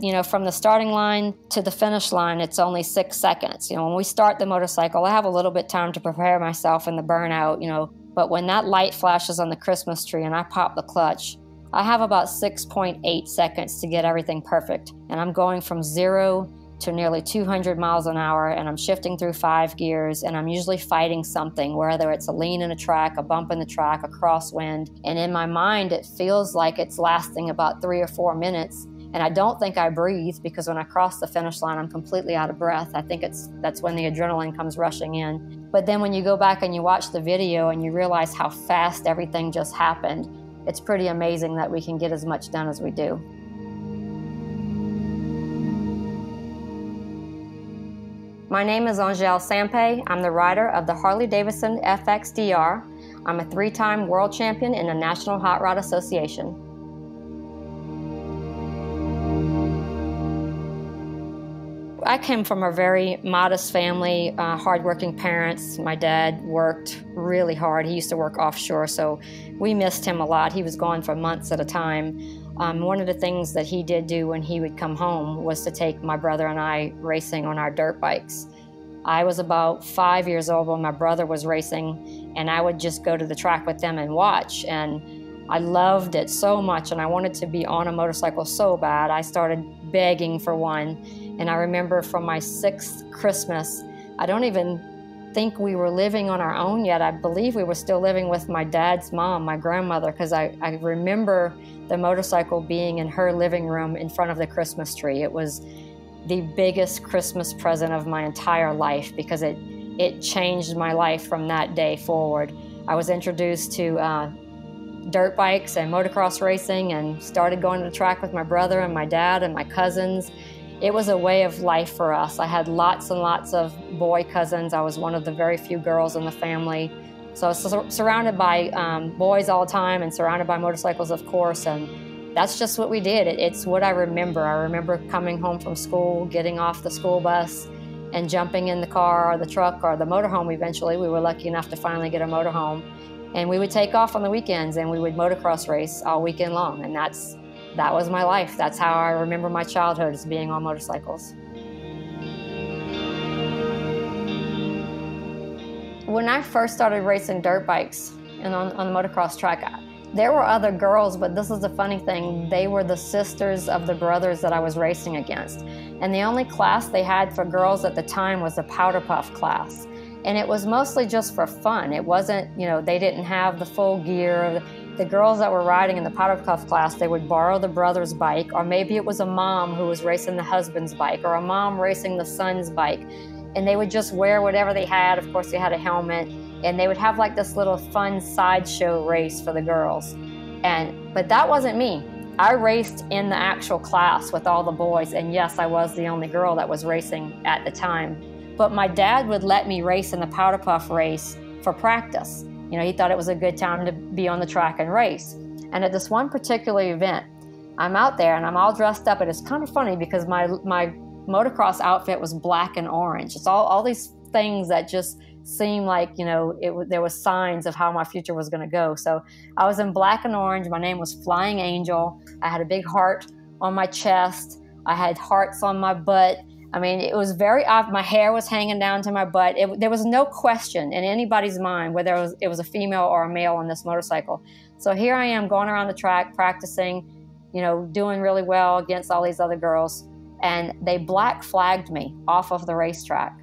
you know, from the starting line to the finish line, it's only 6 seconds. You know, when we start the motorcycle, I have a little bit of time to prepare myself in the burnout, you know, but when that light flashes on the Christmas tree and I pop the clutch, I have about 6.8 seconds to get everything perfect. And I'm going from 0 to nearly 200 miles an hour, and I'm shifting through 5 gears, and I'm usually fighting something, whether it's a lean in a track, a bump in the track, a crosswind. And in my mind, it feels like it's lasting about 3 or 4 minutes. And I don't think I breathe, because when I cross the finish line, I'm completely out of breath. I think that's when the adrenaline comes rushing in. But then when you go back and you watch the video and you realize how fast everything just happened, it's pretty amazing that we can get as much done as we do. My name is Angelle Sampey. I'm the rider of the Harley-Davidson FXDR. I'm a 3-time world champion in the National Hot Rod Association. I came from a very modest family, hardworking parents. My dad worked really hard. He used to work offshore, so we missed him a lot. He was gone for months at a time. One of the things that he did do when he would come home was to take my brother and I racing on our dirt bikes. I was about 5 years old when my brother was racing, and I would just go to the track with them and watch. And I loved it so much, and I wanted to be on a motorcycle so bad. I started begging for one. And I remember from my 6th Christmas, I don't even think we were living on our own yet. I believe we were still living with my dad's mom, my grandmother, because I remember the motorcycle being in her living room in front of the Christmas tree. It was the biggest Christmas present of my entire life, because it changed my life from that day forward. I was introduced to dirt bikes and motocross racing, and started going to the track with my brother and my dad and my cousins. It was a way of life for us. I had lots and lots of boy cousins. I was one of the very few girls in the family. So I was surrounded by boys all the time, and surrounded by motorcycles, of course, and that's just what we did. It's what I remember. I remember coming home from school, getting off the school bus, and jumping in the car or the truck or the motorhome eventually. We were lucky enough to finally get a motorhome. And we would take off on the weekends, and we would motocross race all weekend long, and that was my life. That's how I remember my childhood, as being on motorcycles. When I first started racing dirt bikes and on the motocross track, there were other girls, but this is the funny thing. They were the sisters of the brothers that I was racing against. And the only class they had for girls at the time was the powder puff class. And it was mostly just for fun. It wasn't, you know, they didn't have the full gear. The girls that were riding in the powder puff class, they would borrow the brother's bike, or maybe it was a mom who was racing the husband's bike, or a mom racing the son's bike. And they would just wear whatever they had. Of course, they had a helmet, and they would have like this little fun sideshow race for the girls. But that wasn't me. I raced in the actual class with all the boys, and yes, I was the only girl that was racing at the time. But my dad would let me race in the powder puff race for practice. You know, he thought it was a good time to be on the track and race. And at this one particular event, I'm out there and I'm all dressed up, and it's kind of funny because my motocross outfit was black and orange. It's all these things that just seem like, you know, there was signs of how my future was going to go. So I was in black and orange. My name was Flying Angel. I had a big heart on my chest. I had hearts on my butt. I mean, it was very odd. My hair was hanging down to my butt. There was no question in anybody's mind whether it was a female or a male on this motorcycle. So here I am going around the track, practicing, you know, doing really well against all these other girls. And they black flagged me off of the racetrack.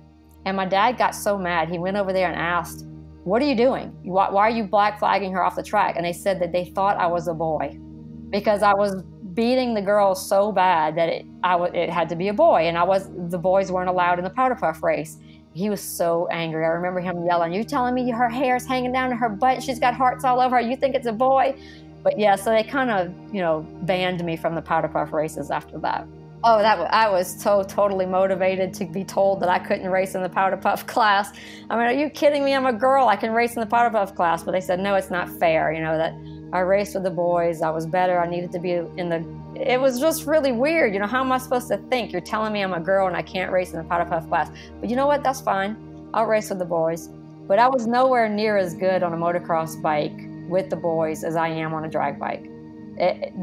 And my dad got so mad. He went over there and asked, "What are you doing? Why are you black flagging her off the track?" And they said that they thought I was a boy because I was beating the girls so bad that it had to be a boy, and the boys weren't allowed in the powder puff race. He was so angry. I remember him yelling, "You're telling me her hair's hanging down to her butt and she's got hearts all over her? You think it's a boy?" But yeah, so they kind of, you know, banned me from the powder puff races after that. Oh, I was so totally motivated to be told that I couldn't race in the powder puff class. I mean, are you kidding me? I'm a girl. I can race in the powder puff class. But they said, no, it's not fair, you know, that I raced with the boys. I was better. I needed to be it was just really weird. You know, how am I supposed to think? You're telling me I'm a girl and I can't race in the powder puff class. But you know what? That's fine. I'll race with the boys. But I was nowhere near as good on a motocross bike with the boys as I am on a drag bike.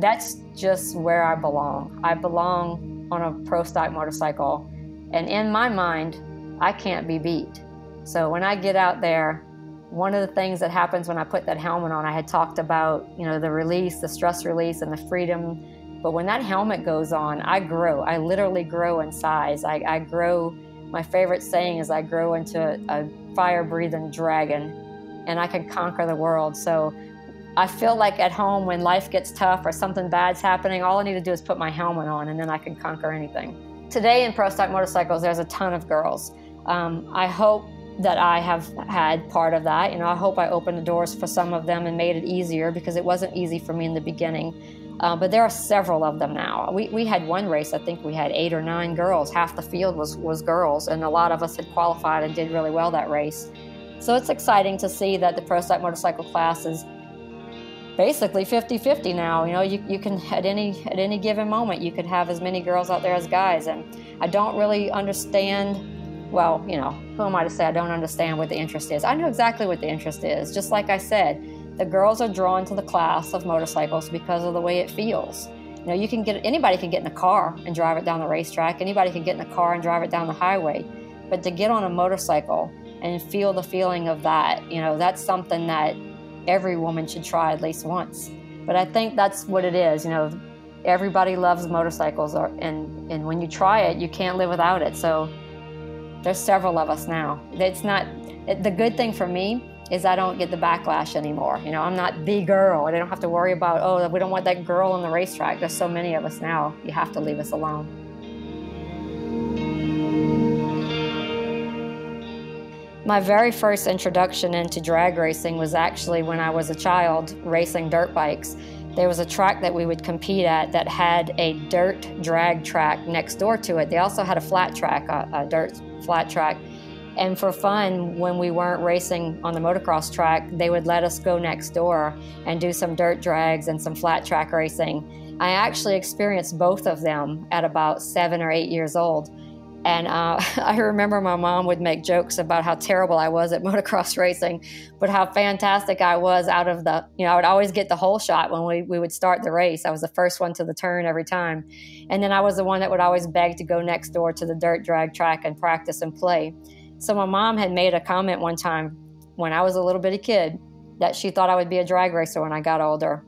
That's just where I belong. I belong on a pro stock motorcycle, and in my mind, I can't be beat. So when I get out there, one of the things that happens when I put that helmet on, I had talked about, you know, the release, the stress release and the freedom. But when that helmet goes on, I grow. I literally grow in size. I grow. My favorite saying is I grow into a fire-breathing dragon, and I can conquer the world. So I feel like at home when life gets tough or something bad's happening, all I need to do is put my helmet on, and then I can conquer anything. Today in pro stock motorcycles, there's a ton of girls. I hope that I have had part of that. You know, I hope I opened the doors for some of them and made it easier, because it wasn't easy for me in the beginning. But there are several of them now. We had one race, I think we had 8 or 9 girls. Half the field was girls, and a lot of us had qualified and did really well that race. So it's exciting to see that the pro stock motorcycle class is basically 50-50 now. You know, you can, at any given moment, you could have as many girls out there as guys. And I don't really understand, well, you know, who am I to say I don't understand what the interest is? I know exactly what the interest is. Just like I said, the girls are drawn to the class of motorcycles because of the way it feels. You know, anybody can get in a car and drive it down the racetrack. Anybody can get in a car and drive it down the highway. But to get on a motorcycle and feel the feeling of that, you know, that's something that every woman should try at least once. But I think that's what it is. You know, everybody loves motorcycles, and when you try it, you can't live without it. So there's several of us now. The good thing for me is I don't get the backlash anymore. You know, I'm not the girl. I don't have to worry about, oh, we don't want that girl on the racetrack. There's so many of us now. You have to leave us alone. My very first introduction into drag racing was actually when I was a child racing dirt bikes. There was a track that we would compete at that had a dirt drag track next door to it. They also had a flat track, a dirt flat track. And for fun, when we weren't racing on the motocross track, they would let us go next door and do some dirt drags and some flat track racing. I actually experienced both of them at about 7 or 8 years old. And I remember my mom would make jokes about how terrible I was at motocross racing, but how fantastic I was out of the, you know, I would always get the whole shot when we would start the race. I was the first one to the turn every time. And then I was the one that would always beg to go next door to the dirt drag track and practice and play. So my mom had made a comment one time when I was a little bitty kid that she thought I would be a drag racer when I got older.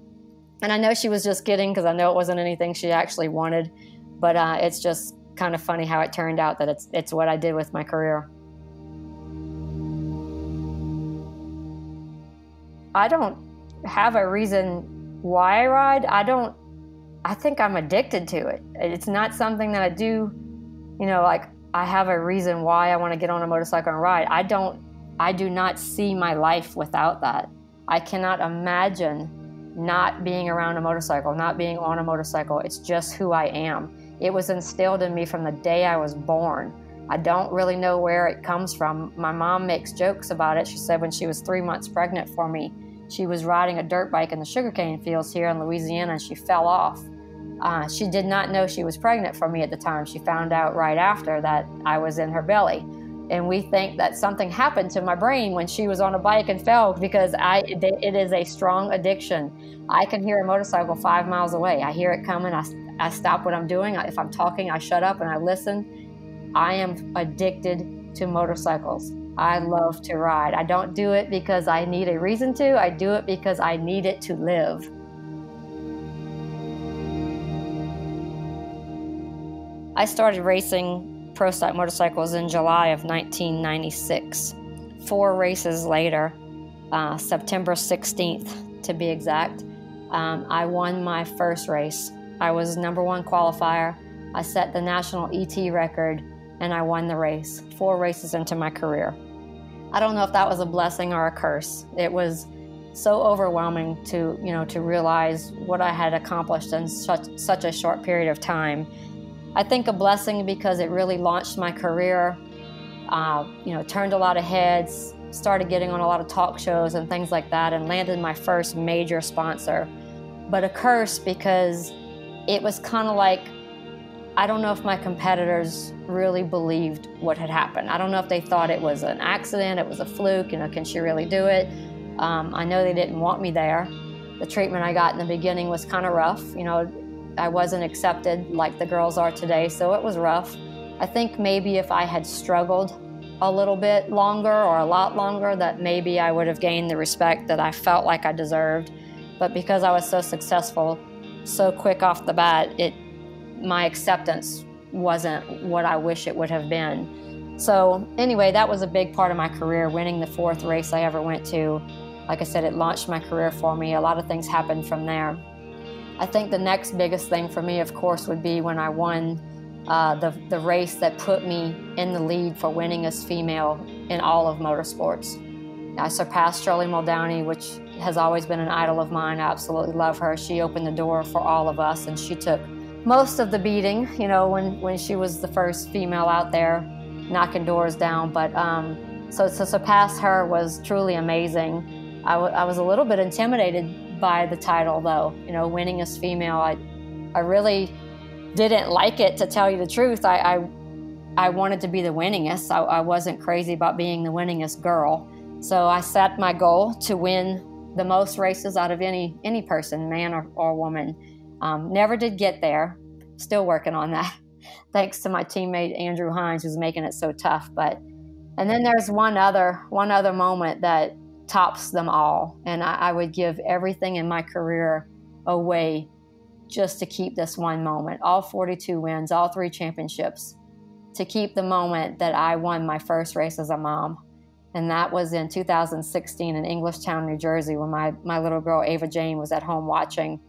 And I know she was just kidding, because I know it wasn't anything she actually wanted, but it's just kind of funny how it turned out that it's what I did with my career. I don't have a reason why I ride. I think I'm addicted to it. It's not something that I do, you know, like I have a reason why I want to get on a motorcycle and ride. I do not see my life without that. I cannot imagine not being around a motorcycle, not being on a motorcycle. It's just who I am. It was instilled in me from the day I was born. I don't really know where it comes from. My mom makes jokes about it. She said when she was 3 months pregnant for me, she was riding a dirt bike in the sugarcane fields here in Louisiana, and she fell off. She did not know she was pregnant for me at the time. She found out right after that I was in her belly. And we think that something happened to my brain when she was on a bike and fell, because it is a strong addiction. I can hear a motorcycle 5 miles away. I hear it coming. I stop what I'm doing. If I'm talking, I shut up and I listen. I am addicted to motorcycles. I love to ride. I don't do it because I need a reason to. I do it because I need it to live. I started racing pro stock motorcycles in July of 1996. 4 races later, September 16th to be exact, I won my first race. I was #1 qualifier. I set the national ET record, and I won the race, 4 races into my career. I don't know if that was a blessing or a curse. It was so overwhelming to realize what I had accomplished in such a short period of time. I think a blessing because it really launched my career, turned a lot of heads, started getting on a lot of talk shows and things like that, and landed my first major sponsor. But a curse because it was kind of like, I don't know if my competitors really believed what had happened. I don't know if they thought it was an accident, it was a fluke, can she really do it? I know they didn't want me there. The treatment I got in the beginning was kind of rough. I wasn't accepted like the girls are today, so it was rough. I think maybe if I had struggled a little bit longer or a lot longer, that maybe I would have gained the respect that I felt like I deserved. But because I was so successful so quick off the bat, my acceptance wasn't what I wish it would have been. So anyway, that was a big part of my career, winning the 4th race I ever went to. Like I said, it launched my career for me. A lot of things happened from there. I think the next biggest thing for me, of course, would be when I won the race that put me in the lead for winningest female in all of motorsports. I surpassed Shirley Muldowney, which has always been an idol of mine. I absolutely love her. She opened the door for all of us, and she took most of the beating, you know, when she was the first female out there knocking doors down. But so to surpass her was truly amazing. I was a little bit intimidated by the title, though. You know, winningest female, I really didn't like it, to tell you the truth. I wanted to be the winningest. I wasn't crazy about being the winningest girl. So I set my goal to win the most races out of any person, man or woman. Never did get there. Still working on that. Thanks to my teammate Andrew Hines, who's making it so tough. And then there's one other moment that tops them all, and I would give everything in my career away just to keep this one moment. All 42 wins, all 3 championships, to keep the moment that I won my first race as a mom. And that was in 2016 in Englishtown, New Jersey, when my little girl, Ava Jane, was at home watching.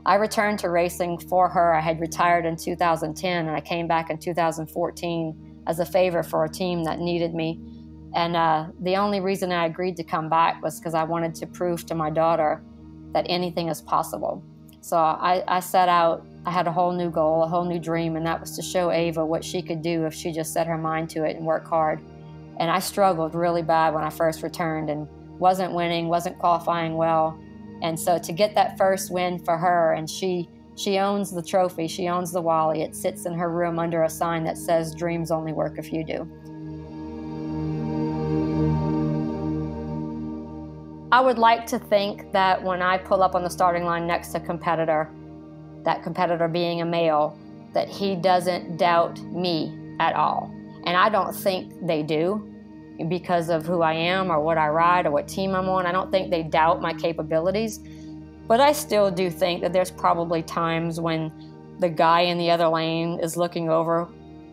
I returned to racing for her. I had retired in 2010, and I came back in 2014 as a favor for a team that needed me. And the only reason I agreed to come back was because I wanted to prove to my daughter that anything is possible. So I set out. I had a whole new goal, a whole new dream, and that was to show Ava what she could do if she just set her mind to it and worked hard. And I struggled really bad when I first returned and wasn't winning, wasn't qualifying well. And so to get that first win for her, and she owns the trophy, she owns the Wally. It sits in her room under a sign that says, "Dreams only work if you do." I would like to think that when I pull up on the starting line next to a competitor, that competitor being a male, that he doesn't doubt me at all. And I don't think they do, because of who I am or what I ride or what team I'm on. I don't think they doubt my capabilities. But I still do think that there's probably times when the guy in the other lane is looking over,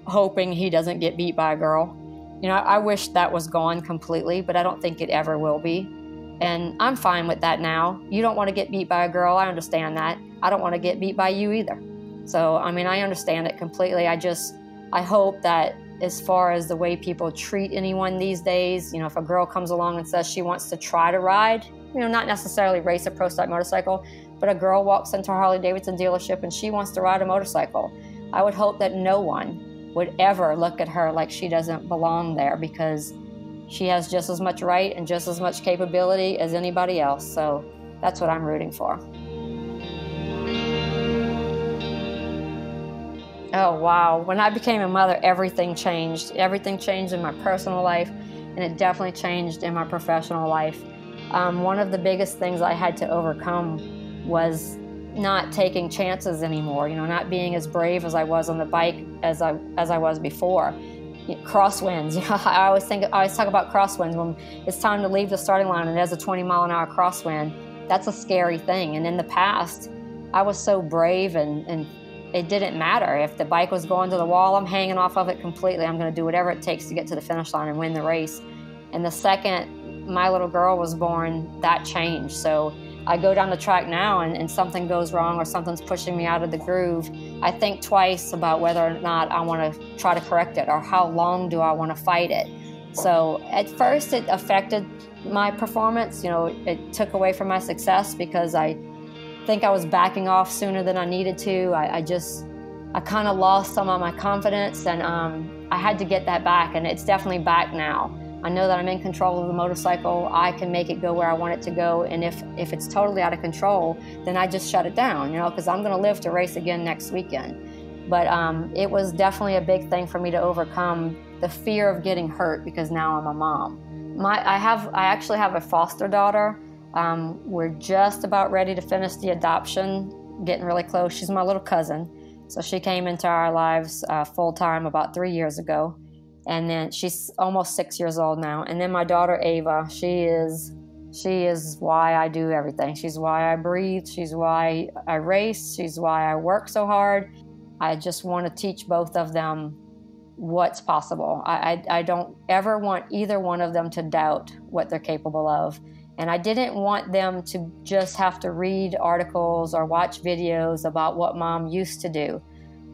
hoping he doesn't get beat by a girl. You know, I wish that was gone completely, but I don't think it ever will be. And I'm fine with that now. You don't want to get beat by a girl, I understand that. I don't want to get beat by you either. So, I mean, I understand it completely. I hope that as far as the way people treat anyone these days, you know, if a girl comes along and says she wants to try to ride, you know, not necessarily race a pro-stock motorcycle, but a girl walks into a Harley-Davidson dealership and she wants to ride a motorcycle, I would hope that no one would ever look at her like she doesn't belong there, because she has just as much right and just as much capability as anybody else. So that's what I'm rooting for. Oh, wow. When I became a mother, everything changed. Everything changed in my personal life, and it definitely changed in my professional life. One of the biggest things I had to overcome was not taking chances anymore, you know, not being as brave as I was on the bike as I was before. Crosswinds, you know, I always talk about crosswinds. When it's time to leave the starting line and there's a 20-mile-an-hour crosswind, that's a scary thing. And in the past, I was so brave, and it didn't matter. If the bike was going to the wall, I'm hanging off of it completely. I'm going to do whatever it takes to get to the finish line and win the race. And the second my little girl was born, that changed. So I go down the track now and something goes wrong or something's pushing me out of the groove, I think twice about whether or not I want to try to correct it, or how long do I want to fight it. So at first it affected my performance. You know, it took away from my success because I think I was backing off sooner than I needed to. I kind of lost some of my confidence, and I had to get that back, and it's definitely back now. I know that I'm in control of the motorcycle. I can make it go where I want it to go, and if it's totally out of control, then I just shut it down, you know, because I'm going to live to race again next weekend. But it was definitely a big thing for me to overcome the fear of getting hurt, because now I'm a mom. I actually have a foster daughter. We're just about ready to finish the adoption getting really close. She's my little cousin. So she came into our lives full-time about 3 years ago. And then she's almost 6 years old now. And then my daughter, Ava, she is why I do everything. She's why I breathe. She's why I race. She's why I work so hard. I just want to teach both of them what's possible. I don't ever want either one of them to doubt what they're capable of. And I didn't want them to just have to read articles or watch videos about what Mom used to do,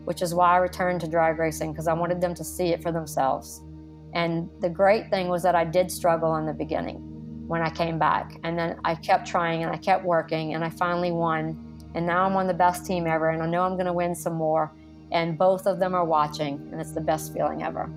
which is why I returned to drag racing, because I wanted them to see it for themselves. And the great thing was that I did struggle in the beginning when I came back. And then I kept trying and I kept working and I finally won. And now I'm on the best team ever, and I know I'm going to win some more. And both of them are watching, and it's the best feeling ever.